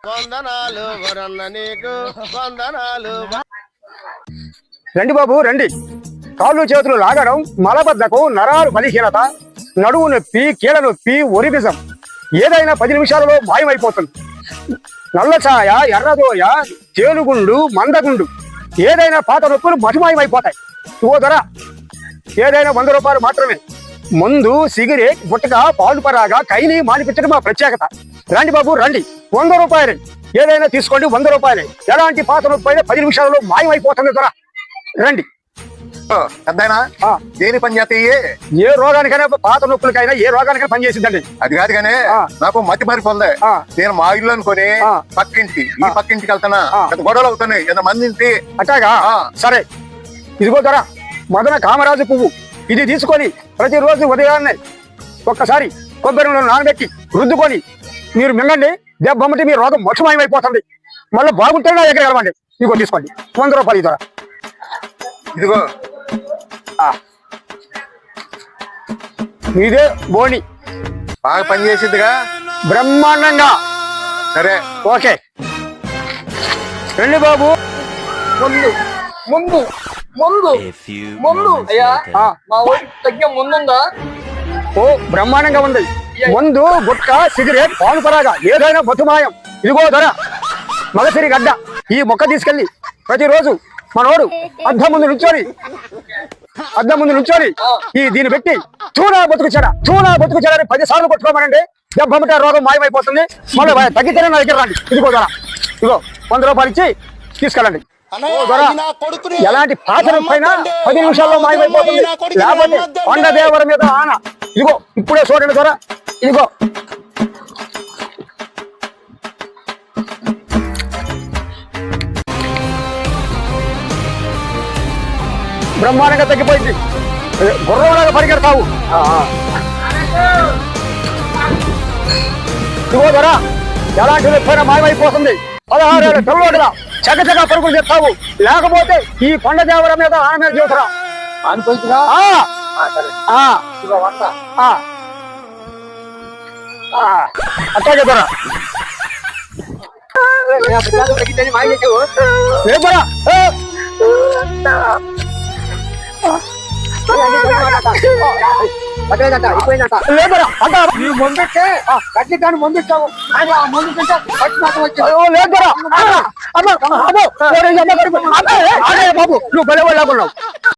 వందనాలు వరన్న నీకు వందనాలు. రండి బాబు రండి. కాళ్ళు చేతులు లాగడం, మలబద్ధకం, నరాలు బలహీనత, నడువు నొప్పి, కీళ్ళ నొప్పి, ఒరిబిజం ఏదైనా 10 నిమిషాలలో మాయమైపోతుంది. నల్ల ఛాయ, ఎర్రదోయ, తేలుగుండు, మందగుండు ఏదైనా పాత నొప్పులు మటుమాయమైపోతాయి. ఓ ధర ఏదైనా 100 రూపాయలు మాత్రమే. మందు, సిగరెట్, గుట్టక, పాలు పరాగా, కైని మానిపించడం మా ప్రత్యేకత. రండి బాబు రండి. 100 రూపాయలే. ఏదైనా తీసుకోండి, 100 రూపాయలే. ఎలాంటి పాత నొప్పి అయినా 10 నిమిషాలలో మాయమైపోతుంది ధర. రండి. పెద్దయినా దేని పని చేస్తాయి? ఏ రోగానికైనా, పాత నొప్పులకైనా ఏ రోగానికైనా పని చేసిందండి. అది కాదు కానీ నాకు మతి మరిపి ఉంది. నేను మా ఇల్లు అనుకుని పక్కింటి ఈ పక్కింటికి వెళ్తానా, గొడవలు అవుతున్నాయి ఎంతమంది. అట్లాగా సరే. ఇదిగో ధర మదన కామరాజు పువ్వు. ఇది తీసుకొని ప్రతిరోజు ఉదయాన్నే ఒక్కసారి కొబ్బరి నూనె నానబెట్టి రుద్దుకొని మీరు మింగండి. దెబ్బమ్మటి మీ రోగం మోక్షమయమైపోతుంది. మళ్ళీ బాగుంటే నా దగ్గర కలవండి. ఇదిగో తీసుకోండి, 100 రూపాయలు ధర. ఇదిగో ఇదే బోని బాగా పని చేసిద్దిగా, బ్రహ్మాండంగా. సరే ఓకే రండి బాబు. ముందు ముందు ముందు ముందు అయ్యా, మా ఊరికి తగ్గే ముందుందా? ఓ బ్రహ్మాండంగా ఉంది. మందు, గుట్ట, సిగరెట్, పాలు పరాగా ఏదైనా మధుమాయం. ఇదిగో ధర మగసిరి గడ్డ. ఈ మొక్క తీసుకెళ్ళి ప్రతిరోజు మనోడు అద్దం ముందు నుంచోని ఈ దీన్ని పెట్టి చూడా బతుకు చెడ 10 సార్లు కొట్టుకోమనండి. దెబ్బమ్మట రోగం మాయమైపోతుంది. మళ్ళీ తగ్గితేనే నా దగ్గర రండి. ఇదిగో ధర, ఇదిగో 100 రూపాయలు ఇచ్చి తీసుకెళ్ళండి. ఎలాంటి పాత్ర పైన 10 నిమిషాల్లో మాయమైపోతుంది. లేకపోతే కొండదేవర మీద ఆన. ఇదిగో ఇప్పుడే చూడండి ధర. ఇదిగో బ్రహ్మాండంగా తగ్గిపోయింది. గుర్రంలాగా పరిగెడతావు. ఇదిగో ధర ఎలాంటి పైన మాయమైపోతుంది. 16 ఏళ్ళ పిల్లోడుగా చకచకా పరుగులు చేస్తావు. లేకపోతే ఈ కొండ దేవర మీద ఆన మీద చూసరా అనుకుంటున్నా. అట్టాగే ధర. బాబు నువ్వు బలే వాళ్ళకున్నావు.